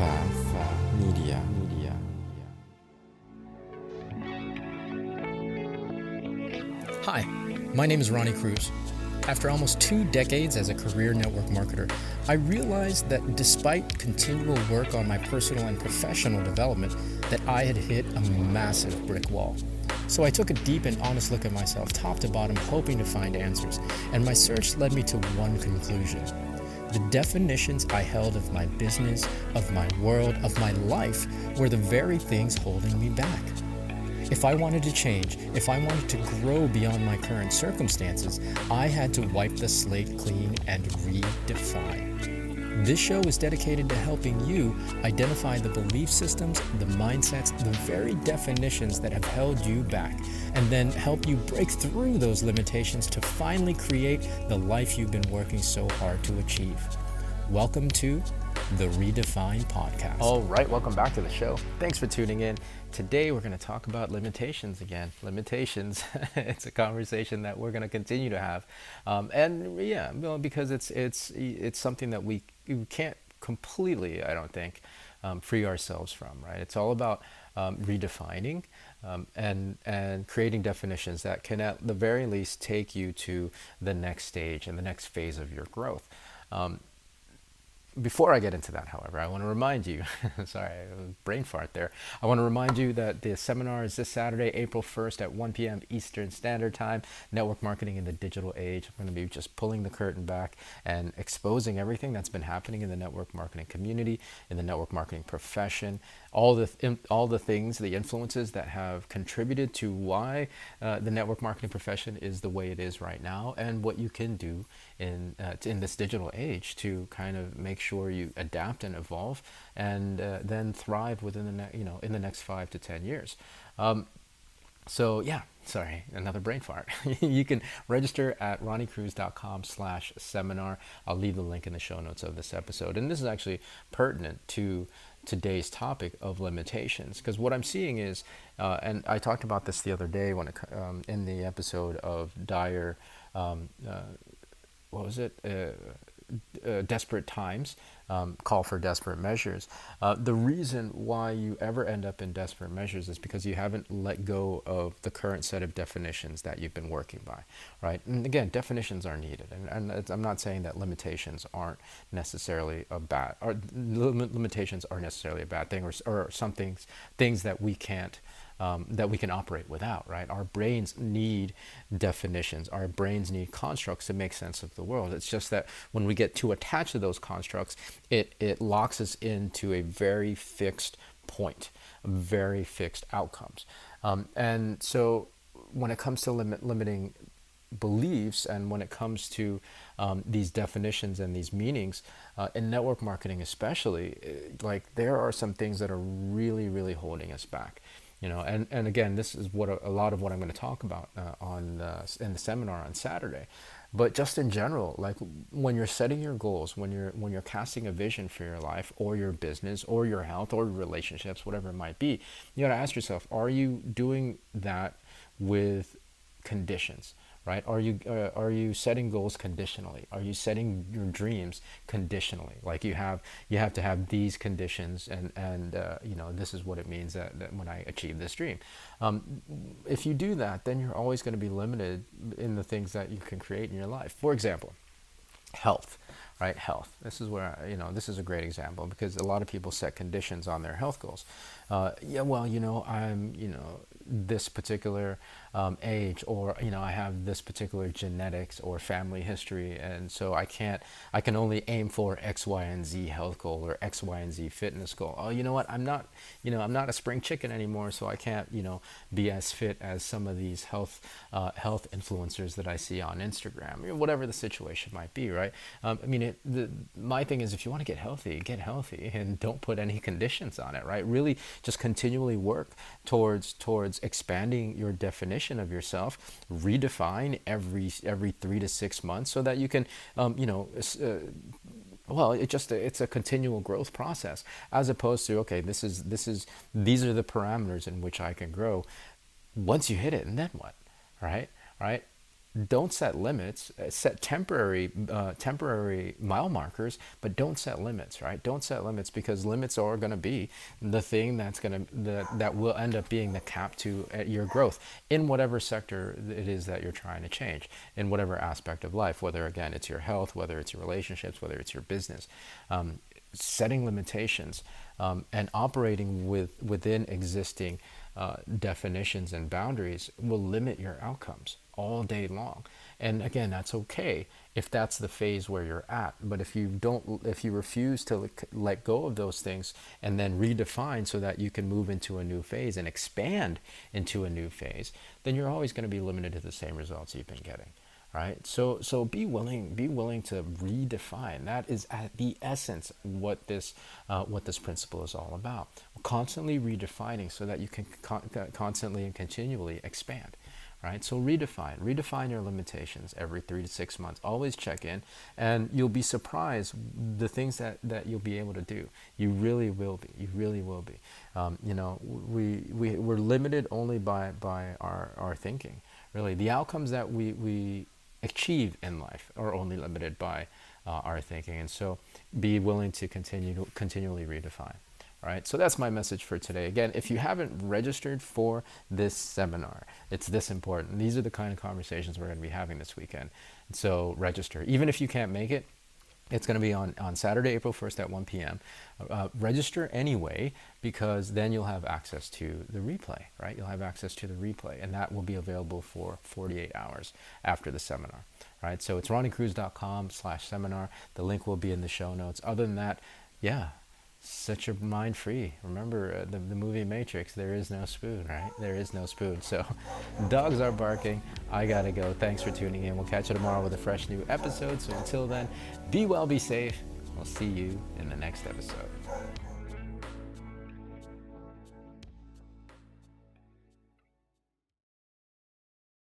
Media. Hi, my name is Ronnie Cruz. After almost 2 decades as a career network marketer, I realized that despite continual work on my personal and professional development, that I had hit a massive brick wall. So I took a deep and honest look at myself, top to bottom, hoping to find answers, and my search led me to one conclusion. The definitions I held of my business, of my world, of my life were the very things holding me back. If I wanted to change, if I wanted to grow beyond my current circumstances, I had to wipe the slate clean and redefine. This show is dedicated to helping you identify the belief systems, the mindsets, the very definitions that have held you back, and then help you break through those limitations to finally create the life you've been working so hard to achieve. Welcome to the Redefine Podcast. All right, welcome back to the show. Thanks for tuning in. Today we're going to talk about limitations again. Limitations. It's a conversation that we're going to continue to have, because it's something that we can't completely, I don't think, free ourselves from. Right? It's all about redefining and creating definitions that can, at the very least, take you to the next stage and the next phase of your growth. Before I get into that, however, I want to remind you, sorry, brain fart there. I want to remind you that the seminar is this Saturday, April 1st at 1 p.m. Eastern Standard Time, Network Marketing in the Digital Age. I'm going to be just pulling the curtain back and exposing everything that's been happening in the network marketing community, in the network marketing profession, all the things, the influences that have contributed to why the network marketing profession is the way it is right now, and what you can do in this digital age to kind of make sure you adapt and evolve, and then thrive within in the next 5 to 10 years. Sorry, another brain fart. You can register at ronniecruz.com/seminar. I'll leave the link in the show notes of this episode. And this is actually pertinent to today's topic of limitations, because what I'm seeing is, and I talked about this the other day when in the episode of Dire, Desperate Times, Call for Desperate Measures. The reason why you ever end up in desperate measures is because you haven't let go of the current set of definitions that you've been working by, right? And again, definitions are needed, and I'm not saying that limitations aren't necessarily a bad, or limitations are necessarily a bad thing, or some things that we can't. That we can operate without, right? Our brains need definitions. Our brains need constructs to make sense of the world. It's just that when we get too attached to those constructs, it locks us into a very fixed point, very fixed outcomes. And so when it comes to limiting beliefs, and when it comes to these definitions and these meanings, in network marketing especially, there are some things that are really, really holding us back. And again, this is what a lot of what I'm going to talk about in the seminar on Saturday. But just in general, like when you're setting your goals, when you're casting a vision for your life or your business or your health or relationships, whatever it might be, you got to ask yourself: are you doing that with conditions? Right? Are you setting goals conditionally? Are you setting your dreams conditionally? Like you have to have these conditions, and this is what it means that when I achieve this dream. If you do that, then you're always going to be limited in the things that you can create in your life. For example, health. Right? Health. This is where, this is a great example, because a lot of people set conditions on their health goals. I'm, this particular age, or, I have this particular genetics or family history, and so I can only aim for X, Y, and Z health goal, or X, Y, and Z fitness goal. Oh, you know what? I'm not a spring chicken anymore, so I can't, be as fit as some of these health influencers that I see on Instagram, whatever the situation might be, right? My thing is, if you want to get healthy, and don't put any conditions on it, right? Really just continually work towards expanding your definition of yourself, redefine every 3 to 6 months, so that you can, it's a continual growth process, as opposed to, okay, these are the parameters in which I can grow. Once you hit it, and then what, right? don't set limits. Set temporary mile markers, but don't set limits. Right? Don't set limits, because limits are going to be the thing that will end up being the cap to your growth in whatever sector it is that you're trying to change, in whatever aspect of life. Whether again it's your health, whether it's your relationships, whether it's your business. Setting limitations and operating within existing definitions and boundaries will limit your outcomes all day long. And again, that's okay if that's the phase where you're at. But if you refuse to let go of those things and then redefine so that you can move into a new phase and expand into a new phase, then you're always going to be limited to the same results you've been getting. Right? So be willing to redefine. That is at the essence what this principle is all about. Constantly redefining so that you can constantly and continually expand. Right? So redefine your limitations every 3 to 6 months. Always check in, and you'll be surprised the things that you'll be able to do. You really will be. You really will be. We're limited only by our thinking. Really, the outcomes that we achieve in life are only limited by our thinking. And so be willing to continually redefine. All right, so that's my message for today. Again, if you haven't registered for this seminar, it's this important. These are the kind of conversations we're going to be having this weekend. So register. Even if you can't make it, it's going to be on Saturday, April 1st at 1 p.m. Register anyway, because then you'll have access to the replay, right? You'll have access to the replay, and that will be available for 48 hours after the seminar, right? So it's ronniecruz.com/seminar. The link will be in the show notes. Other than that, yeah, set your mind free. Remember the movie Matrix, there is no spoon, right? There is no spoon. So dogs are barking. I gotta go. Thanks for tuning in. We'll catch you tomorrow with a fresh new episode. So until then, be well, be safe. We'll see you in the next episode.